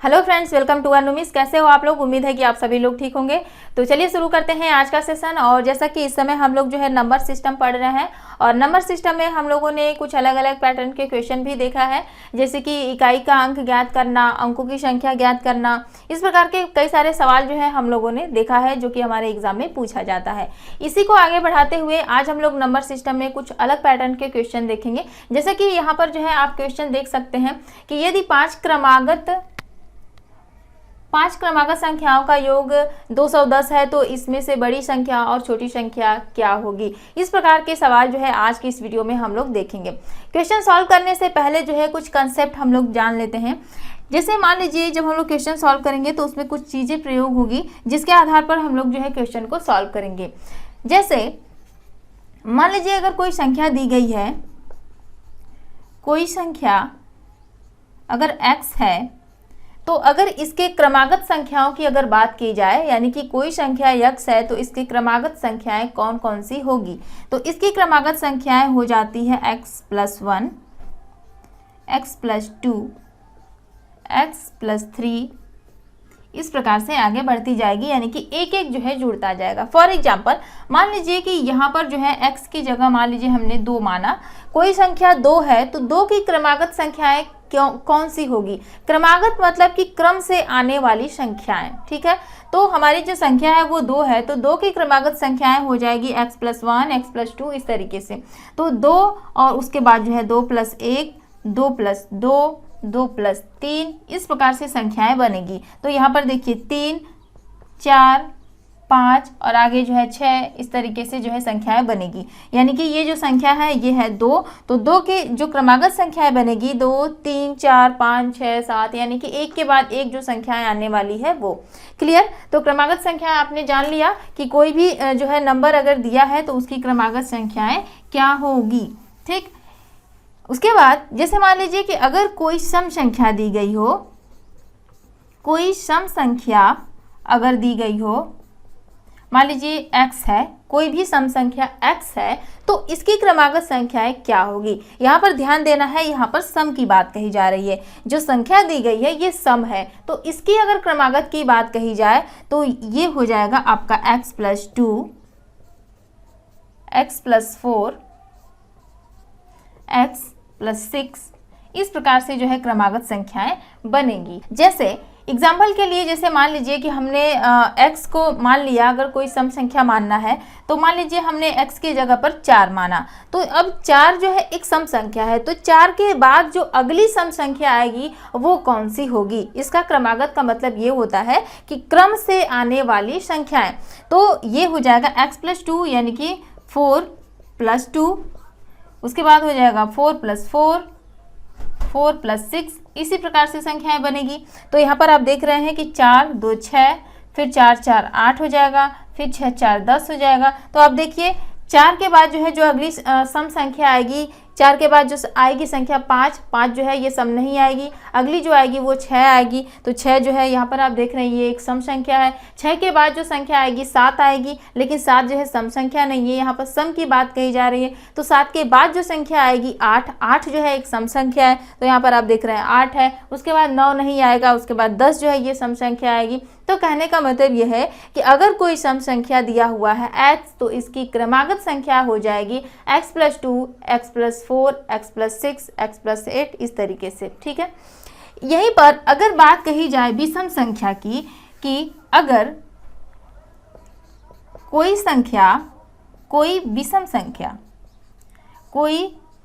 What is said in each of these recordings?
Hello friends, welcome to Anumis. कैसे हो आप लोग? उम्मीद है कि आप सभी लोग ठीक होंगे। तो चलिए शुरू करते हैं आज का सेशन। और जैसा कि इस समय हम लोग जो है नंबर सिस्टम पढ़ रहे हैं और नंबर सिस्टम में हम लोगों ने कुछ अलग अलग पैटर्न के क्वेश्चन भी देखा है, जैसे कि इकाई का अंक ज्ञात करना, अंकों की संख्या ज्ञात करना, इस प्रकार के कई सारे सवाल जो है हम लोगों ने देखा है जो कि हमारे एग्जाम में पूछा जाता है। इसी को आगे बढ़ाते हुए आज हम लोग नंबर सिस्टम में कुछ अलग पैटर्न के क्वेश्चन देखेंगे। जैसे कि यहाँ पर जो है आप क्वेश्चन देख सकते हैं कि यदि पांच क्रमागत संख्याओं का योग 210 है तो इसमें से बड़ी संख्या और छोटी संख्या क्या होगी। इस प्रकार के सवाल जो है आज की इस वीडियो में हम लोग देखेंगे। क्वेश्चन सॉल्व करने से पहले जो है कुछ कंसेप्ट हम लोग जान लेते हैं। जैसे मान लीजिए जब हम लोग क्वेश्चन सॉल्व करेंगे तो उसमें कुछ चीज़ें प्रयोग होगी जिसके आधार पर हम लोग जो है क्वेश्चन को सॉल्व करेंगे। जैसे मान लीजिए अगर कोई संख्या दी गई है, कोई संख्या अगर x है, तो अगर इसके क्रमागत संख्याओं की अगर बात की जाए, यानी कि कोई संख्या x है तो इसकी क्रमागत संख्याएं कौन कौन सी होगी। तो इसकी क्रमागत संख्याएं हो जाती है x+1, x+2, x+3, इस प्रकार से आगे बढ़ती जाएगी, यानी कि एक एक जो है जुड़ता जाएगा। फॉर एग्जाम्पल मान लीजिए कि यहाँ पर जो है x की जगह मान लीजिए हमने 2 माना, कोई संख्या 2 है तो 2 की क्रमागत संख्याएं कौन सी होगी। क्रमागत मतलब कि क्रम से आने वाली संख्याएं, ठीक है। तो हमारी जो संख्या है वो 2 है तो 2 की क्रमागत संख्याएं हो जाएगी x+1, x+2 इस तरीके से। तो 2 और उसके बाद जो है 2+1, 2+2, 2+3 इस प्रकार से संख्याएं बनेगी। तो यहाँ पर देखिए 3, 4, 5 और आगे जो है 6 इस तरीके से जो है संख्याएं बनेगी। यानी कि ये जो संख्या है ये है 2, तो 2 की जो क्रमागत संख्याएं बनेगी 2, 3, 4, 5, 6, 7, यानी कि एक के बाद एक जो संख्याएं आने वाली है वो। क्लियर? तो क्रमागत संख्या आपने जान लिया कि कोई भी जो है नंबर अगर दिया है तो उसकी क्रमागत संख्याएं क्या होगी। ठीक, उसके बाद जैसे मान लीजिए कि अगर कोई सम संख्या दी गई हो, कोई सम संख्या अगर दी गई हो, मान लीजिए x है, कोई भी सम संख्या x है तो इसकी क्रमागत संख्याएं क्या होगी। यहाँ पर ध्यान देना है, यहाँ पर सम की बात कही जा रही है। जो संख्या दी गई है ये सम है तो इसकी अगर क्रमागत की बात कही जाए तो ये हो जाएगा आपका x+2, x+4, x+6 इस प्रकार से जो है क्रमागत संख्याएं बनेंगी। जैसे एग्जाम्पल के लिए जैसे मान लीजिए कि हमने x को मान लिया, अगर कोई सम संख्या मानना है तो मान लीजिए हमने x की जगह पर 4 माना। तो अब 4 जो है एक सम संख्या है तो 4 के बाद जो अगली सम संख्या आएगी वो कौन सी होगी। इसका क्रमागत का मतलब ये होता है कि क्रम से आने वाली संख्याएं। तो ये हो जाएगा x+2 यानी कि 4+2, उसके बाद हो जाएगा 4+4, 4+6 इसी प्रकार से संख्याएं बनेगी। तो यहाँ पर आप देख रहे हैं कि 4, 2, 6, फिर 4, 4, 8 हो जाएगा, फिर 6, 4, 10 हो जाएगा। तो आप देखिए 4 के बाद जो है जो अगली सम संख्या आएगी, 4 के बाद जो आएगी संख्या 5, 5 जो है ये सम नहीं आएगी, अगली जो आएगी वो 6 आएगी। तो 6 जो है यहाँ पर आप देख रहे हैं ये एक सम संख्या है। 6 के बाद जो संख्या आएगी 7 आएगी, लेकिन 7 जो है सम संख्या नहीं है, यहाँ पर सम की बात कही जा रही है। तो 7 के बाद जो संख्या आएगी 8, 8 जो है एक सम संख्या है तो यहाँ पर आप देख रहे हैं 8 है। उसके बाद 9 नहीं आएगा, उसके बाद 10 जो है ये सम संख्या आएगी। तो कहने का मतलब यह है कि अगर कोई सम संख्या दिया हुआ है x तो इसकी क्रमागत संख्या हो जाएगी x+2, x+4, x+6, x+8 इस तरीके से। ठीक है, यहीं पर अगर बात कही जाए विषम संख्या की कि अगर कोई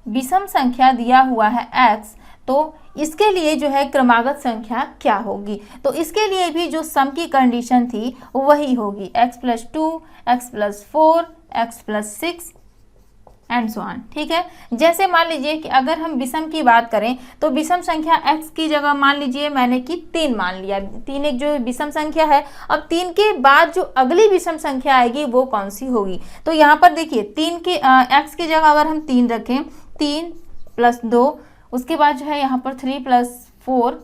विषम संख्या दिया हुआ है x तो इसके लिए जो है क्रमागत संख्या क्या होगी। तो इसके लिए भी जो सम की कंडीशन थी वही होगी x+2, x+4, x+6 and so on. ठीक है, जैसे मान लीजिए कि अगर हम विषम की बात करें तो विषम संख्या x की जगह मान लीजिए मैंने कि 3 मान लिया। 3 एक जो विषम संख्या है, अब 3 के बाद जो अगली विषम संख्या आएगी वो कौन सी होगी। तो यहाँ पर देखिए 3 के x की जगह अगर हम 3 रखें, 3+2, उसके बाद जो है यहाँ पर 3+4,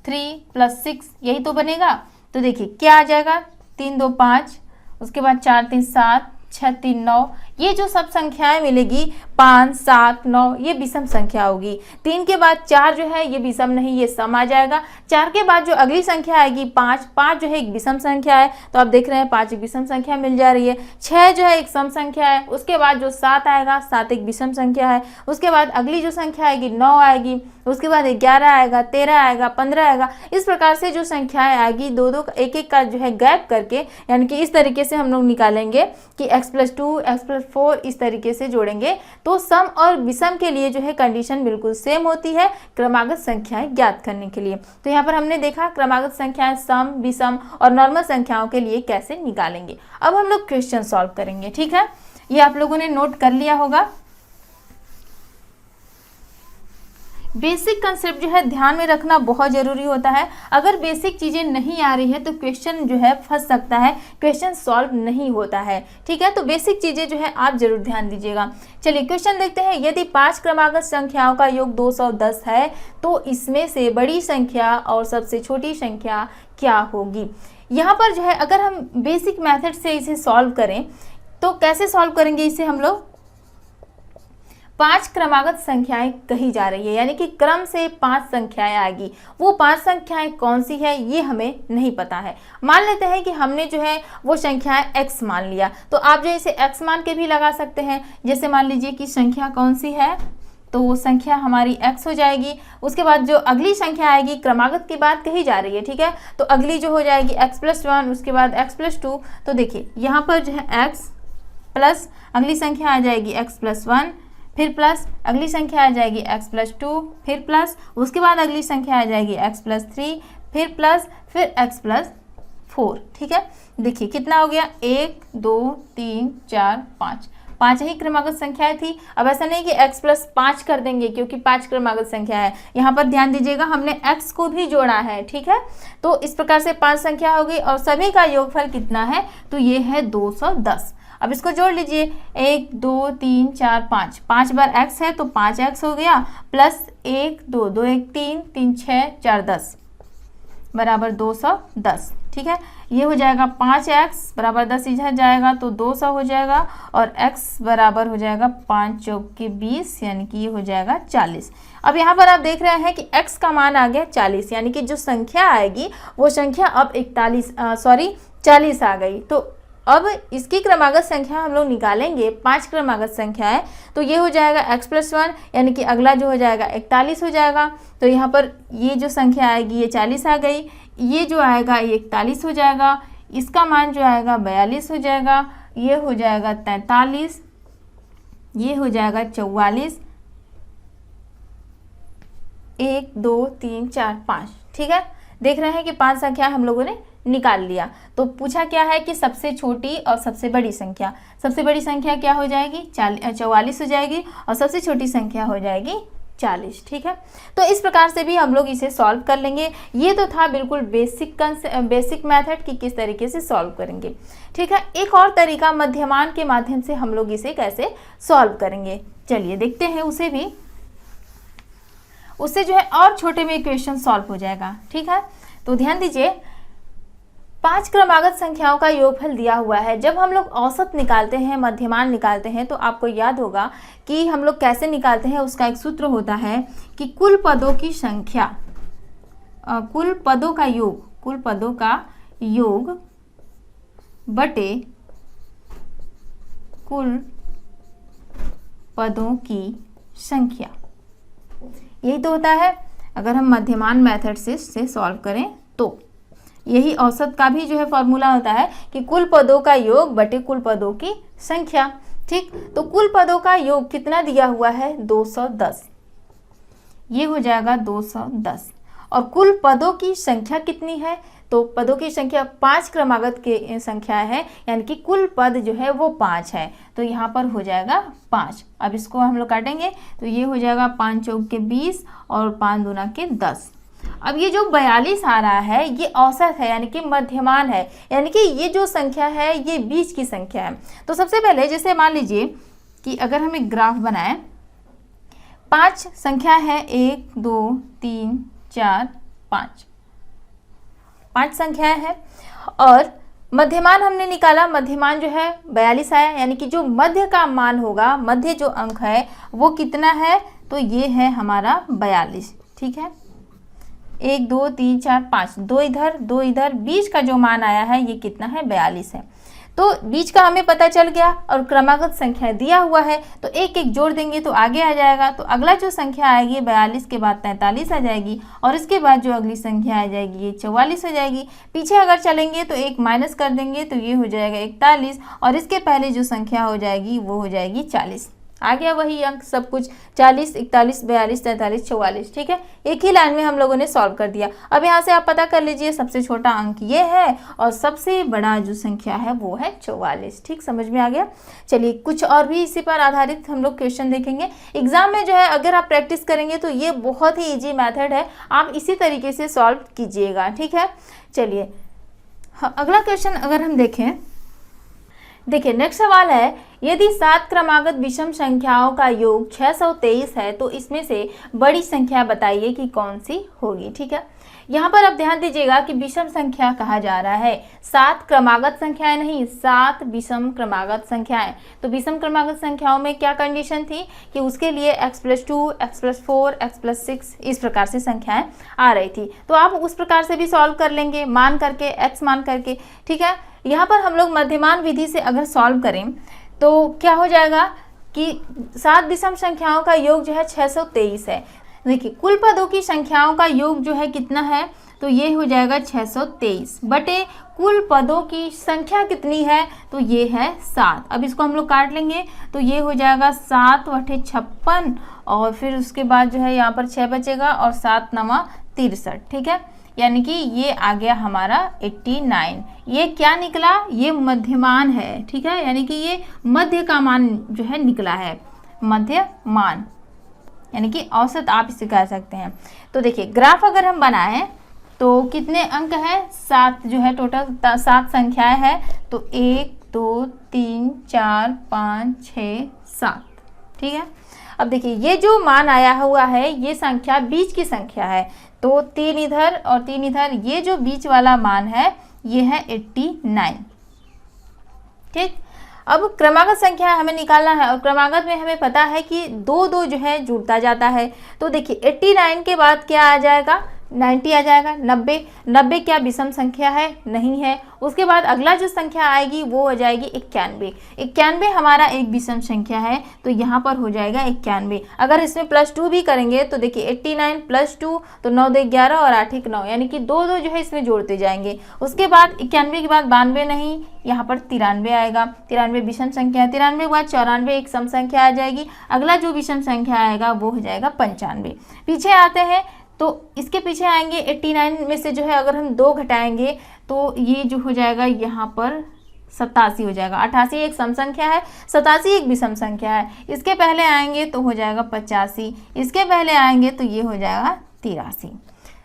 3+6 यही तो बनेगा। तो देखिए क्या आ जाएगा, 3, 2, 5, उसके बाद 4, 3, 7, 6, 3, 9, ये जो सब संख्याएं मिलेगी 5, 7, 9 ये विषम संख्या होगी। 3 के बाद 4 जो है ये विषम नहीं, ये सम आ जाएगा। 4 के बाद जो अगली संख्या आएगी 5, 5 जो है एक विषम संख्या है, तो आप देख रहे हैं 5 एक विषम संख्या मिल जा रही है। 6 जो है एक सम संख्या है। उसके बाद जो 7 आएगा 7 एक विषम संख्या है। उसके बाद अगली जो संख्या आएगी 9 आएगी। उसके बाद 11 आएगा, 13 आएगा, 15 आएगा। इस प्रकार से जो संख्याएं आएगी दो दो एक एक का जो है गैप करके, यानी कि इस तरीके से हम लोग निकालेंगे कि x+2 x+4 इस तरीके से जोड़ेंगे तो सम और विषम के लिए जो है कंडीशन बिल्कुल सेम होती है क्रमागत संख्याएं ज्ञात करने के लिए। तो यहाँ पर हमने देखा क्रमागत संख्याएं सम, विषम और नॉर्मल संख्याओं के लिए कैसे निकालेंगे। अब हम लोग क्वेश्चन सॉल्व करेंगे। ठीक है, ये आप लोगों ने नोट कर लिया होगा। बेसिक कंसेप्ट जो है ध्यान में रखना बहुत जरूरी होता है। अगर बेसिक चीजें नहीं आ रही है तो क्वेश्चन जो है फंस सकता है, क्वेश्चन सॉल्व नहीं होता है। ठीक है, तो बेसिक चीजें जो है आप जरूर ध्यान दीजिएगा। चलिए क्वेश्चन देखते हैं। यदि 5 क्रमागत संख्याओं का योग 210 है तो इसमें से बड़ी संख्या और सबसे छोटी संख्या क्या होगी। यहाँ पर जो है अगर हम बेसिक मेथड से इसे सॉल्व करें तो कैसे सॉल्व करेंगे इसे हम लोग। 5 क्रमागत संख्याएं कही जा रही है, यानी कि क्रम से 5 संख्याएं आएगी। वो 5 संख्याएं कौन सी है ये हमें नहीं पता है। मान लेते हैं कि हमने जो है वो संख्याएं x मान लिया, तो आप जो इसे x मान के भी लगा सकते हैं। जैसे मान लीजिए कि संख्या कौन सी है, तो वो संख्या हमारी x हो जाएगी। उसके बाद जो अगली संख्या आएगी, क्रमागत की बात कही जा रही है, ठीक है, तो अगली जो हो जाएगी x+1, उसके बाद x+2। तो देखिए यहाँ पर जो है x प्लस अगली संख्या आ जाएगी x+1, फिर प्लस अगली संख्या आ जाएगी x+2, फिर प्लस उसके बाद अगली संख्या आ जाएगी x+3, फिर प्लस फिर x+4। ठीक है, देखिए कितना हो गया 1 2 3 4 5, 5 ही क्रमागत संख्याएं थी। अब ऐसा नहीं कि x+5 कर देंगे क्योंकि 5 क्रमागत संख्या है। यहाँ पर ध्यान दीजिएगा हमने x को भी जोड़ा है। ठीक है, तो इस प्रकार से 5 संख्या हो गई और सभी का योगफल कितना है, तो ये है 210। अब इसको जोड़ लीजिए 1 2 3 4 5, 5 बार x है तो 5x हो गया, प्लस 1 2 2 1 3 3 6 4 10 बराबर 210। ठीक है, ये हो जाएगा 5x बराबर 10 इधर जाएगा तो 200 हो जाएगा और x बराबर हो जाएगा 5 चौक के 20, यानी कि ये हो जाएगा 40। अब यहाँ पर आप देख रहे हैं कि x का मान आ गया 40, यानी कि जो संख्या आएगी वो संख्या अब 40 आ गई। तो अब इसकी क्रमागत संख्या हम लोग निकालेंगे, 5 क्रमागत संख्या है, तो ये हो जाएगा x+1, यानी कि अगला जो हो जाएगा 41 हो जाएगा। तो यहाँ पर ये जो संख्या आएगी ये 40 आ गई, ये जो आएगा ये 41 हो जाएगा, इसका मान जो आएगा 42 हो जाएगा, ये हो जाएगा 43, ये हो जाएगा 44, 1 2 3 4 5। ठीक है, देख रहे हैं कि 5 संख्या हम लोगों ने निकाल लिया। तो पूछा क्या है कि सबसे छोटी और सबसे बड़ी संख्या, सबसे बड़ी संख्या क्या हो जाएगी 44 हो जाएगी और सबसे छोटी संख्या हो जाएगी 40। ठीक है, तो इस प्रकार से भी हम लोग इसे सॉल्व कर लेंगे। ये तो था बिल्कुल बेसिक मेथड कि किस तरीके से सॉल्व करेंगे। ठीक है, एक और तरीका मध्यमान के माध्यम से हम लोग इसे कैसे सॉल्व करेंगे, चलिए देखते हैं उसे भी। उससे जो है और छोटे में क्वेश्चन सॉल्व हो जाएगा। ठीक है, तो ध्यान दीजिए 5 क्रमागत संख्याओं का योगफल दिया हुआ है। जब हम लोग औसत निकालते हैं, मध्यमान निकालते हैं, तो आपको याद होगा कि हम लोग कैसे निकालते हैं। उसका एक सूत्र होता है कि कुल पदों की संख्या, कुल पदों का योग बटे कुल पदों की संख्या, यही तो होता है। अगर हम मध्यमान मेथड से सॉल्व करें तो यही औसत का भी जो है फॉर्मूला होता है कि कुल पदों का योग बटे कुल पदों की संख्या। ठीक, तो कुल पदों का योग कितना दिया हुआ है 210, ये हो जाएगा 210। और कुल पदों की संख्या कितनी है, तो पदों की संख्या 5 क्रमागत के संख्या है, यानी कि कुल पद जो है वो 5 है, तो यहाँ पर हो जाएगा 5। अब इसको हम लोग काटेंगे तो ये हो जाएगा 5 चौक के 20 और 5 दूना के 10। अब ये जो 42 आ रहा है ये औसत है, यानी कि मध्यमान है, यानी कि ये जो संख्या है ये बीच की संख्या है। तो सबसे पहले जैसे मान लीजिए कि अगर हम एक ग्राफ बनाएं, 5 संख्या है 1 2 3 4 5, 5 संख्याएं हैं और मध्यमान हमने निकाला, मध्यमान जो है 42 आया, यानी कि जो मध्य का मान होगा, मध्य जो अंक है वो कितना है, तो ये है हमारा 42। ठीक है, 1 2 3 4 5, 2 इधर 2 इधर, बीच का जो मान आया है ये कितना है, 42 है। तो बीच का हमें पता चल गया और क्रमागत संख्या दिया हुआ है, तो एक एक जोड़ देंगे तो आगे आ जाएगा। तो अगला जो संख्या आएगी 42 के बाद 43 आ जाएगी, और इसके बाद जो अगली संख्या आ जाएगी ये 44 हो जाएगी। पीछे अगर चलेंगे तो एक माइनस कर देंगे तो ये हो जाएगा 41, और इसके पहले जो संख्या हो जाएगी वो हो जाएगी 40। आ गया वही अंक सब कुछ, 40, 41, 42, 43, 44। ठीक है, एक ही लाइन में हम लोगों ने सॉल्व कर दिया। अब यहाँ से आप पता कर लीजिए सबसे छोटा अंक ये है और सबसे बड़ा जो संख्या है वो है 44। ठीक, समझ में आ गया। चलिए कुछ और भी इसी पर आधारित हम लोग क्वेश्चन देखेंगे। एग्जाम में जो है अगर आप प्रैक्टिस करेंगे तो ये बहुत ही ईजी मैथड है, आप इसी तरीके से सॉल्व कीजिएगा। ठीक है, चलिए अगला क्वेश्चन अगर हम देखें, देखिए नेक्स्ट सवाल है, यदि 7 क्रमागत विषम संख्याओं का योग 623 है तो इसमें से बड़ी संख्या बताइए कि कौन सी होगी। ठीक है, यहाँ पर आप ध्यान दीजिएगा कि विषम संख्या कहा जा रहा है, 7 क्रमागत संख्याएं नहीं, 7 विषम क्रमागत संख्याएं। तो विषम क्रमागत संख्याओं में क्या कंडीशन थी कि उसके लिए x+2, x+4, x+6 इस प्रकार से संख्याएं आ रही थी। तो आप उस प्रकार से भी सॉल्व कर लेंगे, मान करके, x मान करके। ठीक है, यहाँ पर हम लोग मध्यमान विधि से अगर सॉल्व करें तो क्या हो जाएगा कि 7 विषम संख्याओं का योग जो है 623 है। देखिए कुल पदों की संख्याओं का योग जो है कितना है, तो ये हो जाएगा 623 बटे कुल पदों की संख्या कितनी है, तो ये है 7। अब इसको हम लोग काट लेंगे तो ये हो जाएगा 7 बटे 56, और फिर उसके बाद जो है यहाँ पर 6 बचेगा और 7 9 63। ठीक है, यानी कि ये आ गया हमारा 89। ये क्या निकला, ये मध्यमान है। ठीक है, यानी कि ये मध्य का मान जो है निकला है, मध्य मान, यानी कि औसत आप इसे कह सकते हैं। तो देखिए ग्राफ अगर हम बनाएं तो कितने अंक है, 7 जो है टोटल 7 संख्याएं हैं। तो 1 2 3 4 5 6 7। ठीक है, अब देखिए ये जो मान आया हुआ है ये संख्या बीच की संख्या है, तो 3 इधर और 3 इधर, ये जो बीच वाला मान है ये है 89। ठीक, अब क्रमागत संख्या हमें निकालना है और क्रमागत में हमें पता है कि 2 2 जो है जुड़ता जाता है। तो देखिए 89 के बाद क्या आ जाएगा, 90 आ जाएगा। 90 90 क्या विषम संख्या है, नहीं है। उसके बाद अगला जो संख्या आएगी वो हो जाएगी 91। 91 हमारा एक विषम संख्या है, तो यहाँ पर हो जाएगा 91। अगर इसमें +2 भी करेंगे तो देखिए 89 + 2 तो 9 2 11 और 8 1 9, यानी कि 2 2 जो है इसमें जोड़ते जाएंगे। उसके बाद 91 के बाद 92 नहीं, यहाँ पर 93 आएगा। 93 विषम संख्या है। 93 के बाद 94 एक सम संख्या आ जाएगी। अगला जो विषम संख्या आएगा वो हो जाएगा 95। पीछे आते हैं तो इसके पीछे आएंगे 89 में से जो है अगर हम 2 घटाएंगे तो ये जो हो जाएगा यहाँ पर 87 हो जाएगा। 88 एक सम संख्या है, 87 एक विषम संख्या है। इसके पहले आएंगे तो हो जाएगा 85, इसके पहले आएंगे तो ये हो जाएगा 83।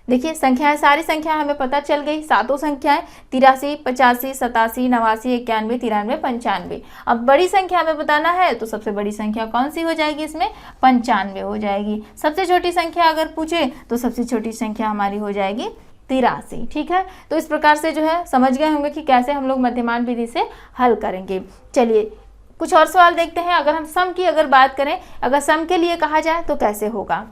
देखिए संख्याएं, सारी संख्या हमें पता चल गई, सातों संख्याएं 83 85 87 89 91 93 95। अब बड़ी संख्या हमें बताना है तो सबसे बड़ी संख्या कौन सी हो जाएगी, इसमें 95 हो जाएगी। सबसे छोटी संख्या अगर पूछे तो सबसे छोटी संख्या हमारी हो जाएगी 83। ठीक है, तो इस प्रकार से जो है समझ गए होंगे कि कैसे हम लोग मध्यमान विधि से हल करेंगे। चलिए कुछ और सवाल देखते हैं। अगर हम सम की अगर बात करें, अगर सम के लिए कहा जाए तो कैसे होगा।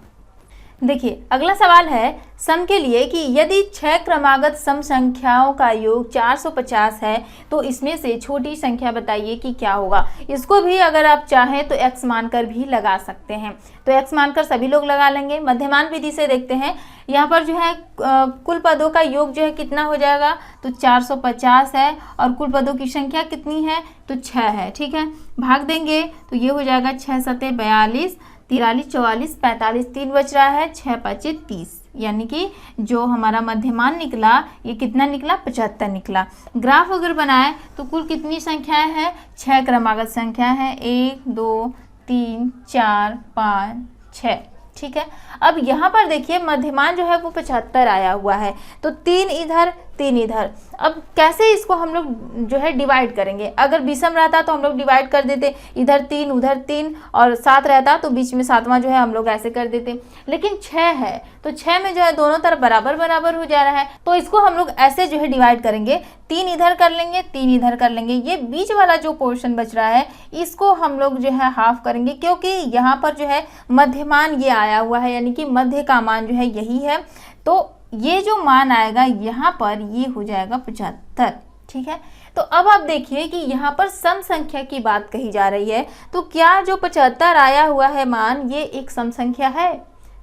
देखिए अगला सवाल है सम के लिए कि यदि 6 क्रमागत सम संख्याओं का योग 450 है तो इसमें से छोटी संख्या बताइए कि क्या होगा। इसको भी अगर आप चाहें तो x मानकर भी लगा सकते हैं, तो x मानकर सभी लोग लगा लेंगे। मध्यमान विधि से देखते हैं, यहाँ पर जो है कुल पदों का योग जो है कितना हो जाएगा, तो 450 है और कुल पदों की संख्या कितनी है, तो 6 है। ठीक है, भाग देंगे तो ये हो जाएगा 6 7 42 43 44 45, 3 बच रहा है, 6 5 30, यानी कि जो हमारा मध्यमान निकला ये कितना निकला, 75 निकला। ग्राफ अगर बनाए तो कुल कितनी संख्याएं हैं, 6 क्रमागत संख्या है, 1 2 3 4 5 6। ठीक है, अब यहाँ पर देखिए मध्यमान जो है वो 75 आया हुआ है, तो 3 इधर तीन इधर। अब कैसे इसको हम लोग जो है डिवाइड करेंगे, अगर विषम रहता तो हम लोग डिवाइड कर देते, इधर 3 उधर 3 और 7 रहता तो बीच में 7वां जो है हम लोग ऐसे कर देते। लेकिन 6 है तो 6 में जो है दोनों तरफ बराबर बराबर हो जा रहा है, तो इसको हम लोग ऐसे जो है डिवाइड करेंगे, 3 इधर कर लेंगे 3 इधर कर लेंगे, ये बीच वाला जो पोर्शन बच रहा है इसको हम लोग जो है हाफ करेंगे, क्योंकि यहाँ पर जो है मध्यमान ये आया हुआ है, यानी कि मध्य का मान जो है यही है। तो ये जो मान आएगा यहाँ पर ये हो जाएगा 75। ठीक है, तो अब आप देखिए कि यहाँ पर सम संख्या की बात कही जा रही है, तो क्या जो 75 आया हुआ है मान ये एक सम संख्या है?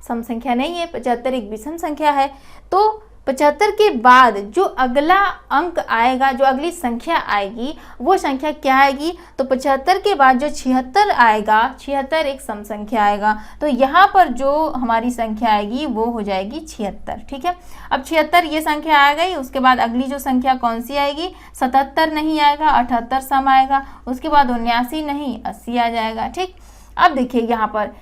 सम संख्या नहीं है, 75 एक विषम संख्या है। तो 75 के बाद जो अगला अंक आएगा, जो अगली संख्या आएगी वो संख्या क्या आएगी? तो 75 के बाद जो 76 आएगा, 76 एक सम संख्या आएगा, तो यहाँ पर जो हमारी संख्या आएगी वो हो जाएगी 76। ठीक है, अब 76 ये संख्या आ गई, उसके बाद अगली जो संख्या कौन सी आएगी? 77 नहीं आएगा, 78 सम आएगा, उसके बाद 79 नहीं 80 आ जाएगा। ठीक, अब देखिए यहाँ पर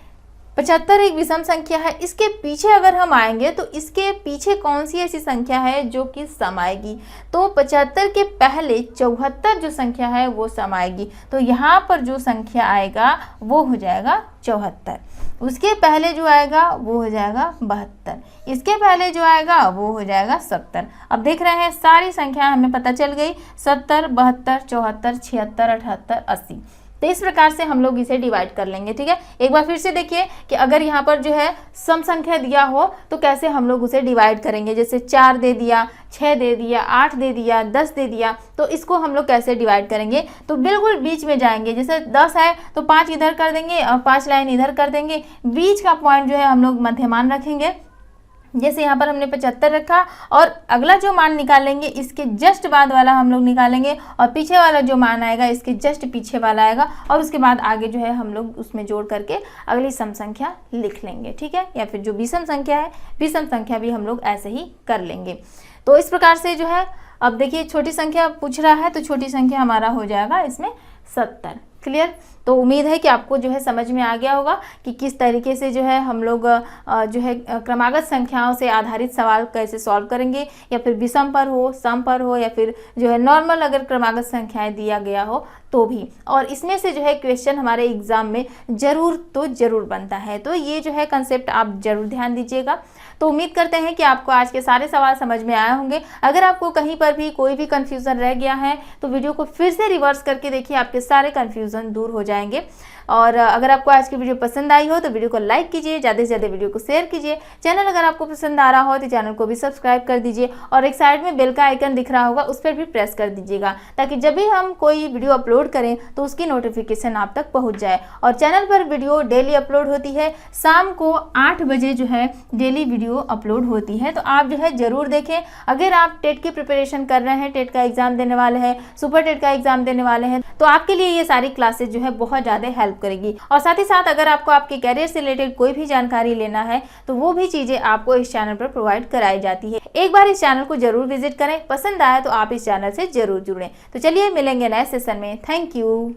75 एक विषम संख्या है, इसके पीछे अगर हम आएंगे तो इसके पीछे कौन सी ऐसी संख्या है जो कि सम आएगी? तो 75 के पहले 74 जो संख्या है वो सम आएगी, तो यहाँ पर जो संख्या आएगा वो हो जाएगा 74, उसके पहले जो आएगा वो हो जाएगा 72, इसके पहले जो आएगा वो हो जाएगा 70। अब देख रहे हैं सारी संख्या हमें पता चल गई, 70, 72, 74, 76, 78, 80। तो इस प्रकार से हम लोग इसे डिवाइड कर लेंगे। ठीक है, एक बार फिर से देखिए कि अगर यहाँ पर जो है सम संख्या दिया हो तो कैसे हम लोग उसे डिवाइड करेंगे, जैसे 4 दे दिया, 6 दे दिया, 8 दे दिया, 10 दे दिया, तो इसको हम लोग कैसे डिवाइड करेंगे? तो बिल्कुल बीच में जाएंगे, जैसे 10 है तो 5 इधर कर देंगे और 5 लाइन इधर कर देंगे, बीच का पॉइंट जो है हम लोग मध्यमान रखेंगे। जैसे यहाँ पर हमने 75 रखा और अगला जो मान निकालेंगे इसके जस्ट बाद वाला हम लोग निकालेंगे और पीछे वाला जो मान आएगा इसके जस्ट पीछे वाला आएगा, और उसके बाद आगे जो है हम लोग उसमें जोड़ करके अगली सम संख्या लिख लेंगे। ठीक है, या फिर जो विषम संख्या है, विषम संख्या भी हम लोग ऐसे ही कर लेंगे। तो इस प्रकार से जो है, अब देखिए छोटी संख्या पूछ रहा है तो छोटी संख्या हमारा हो जाएगा इसमें 70। क्लियर? तो उम्मीद है कि आपको जो है समझ में आ गया होगा कि किस तरीके से जो है हम लोग जो है क्रमागत संख्याओं से आधारित सवाल कैसे सॉल्व करेंगे, या फिर विषम पर हो, सम पर हो, या फिर जो है नॉर्मल अगर क्रमागत संख्याएं दिया गया हो तो भी। और इसमें से जो है क्वेश्चन हमारे एग्जाम में जरूर बनता है, तो ये जो है कंसेप्ट आप जरूर ध्यान दीजिएगा। तो उम्मीद करते हैं कि आपको आज के सारे सवाल समझ में आए होंगे। अगर आपको कहीं पर भी कोई भी कंफ्यूजन रह गया है तो वीडियो को फिर से रिवर्स करके देखिए, आपके सारे कंफ्यूजन दूर हो जाएंगे। और अगर आपको आज की वीडियो पसंद आई हो तो वीडियो को लाइक कीजिए, ज़्यादा से ज़्यादा वीडियो को शेयर कीजिए। चैनल अगर आपको पसंद आ रहा हो तो चैनल को भी सब्सक्राइब कर दीजिए, और एक साइड में बेल का आइकन दिख रहा होगा उस पर भी प्रेस कर दीजिएगा, ताकि जब भी हम कोई वीडियो अपलोड करें तो उसकी नोटिफिकेशन आप तक पहुंच जाए। और चैनल पर वीडियो डेली अपलोड होती है, शाम को 8 बजे जो है डेली वीडियो अपलोड होती है, तो आप जो है ज़रूर देखें। अगर आप टेट की प्रिपरेशन कर रहे हैं, टेट का एग्जाम देने वाले हैं, सुपर टेट का एग्जाम देने वाले हैं, तो आपके लिए ये सारी क्लासेज जो है बहुत ज़्यादा हेल्प करेगी। और साथ ही साथ अगर आपको आपके करियर से रिलेटेड कोई भी जानकारी लेना है तो वो भी चीज़ें आपको इस चैनल पर प्रोवाइड कराई जाती है। एक बार इस चैनल को जरूर विजिट करें, पसंद आया तो आप इस चैनल से जरूर जुड़ें। तो चलिए मिलेंगे नए सेशन में। Thank you.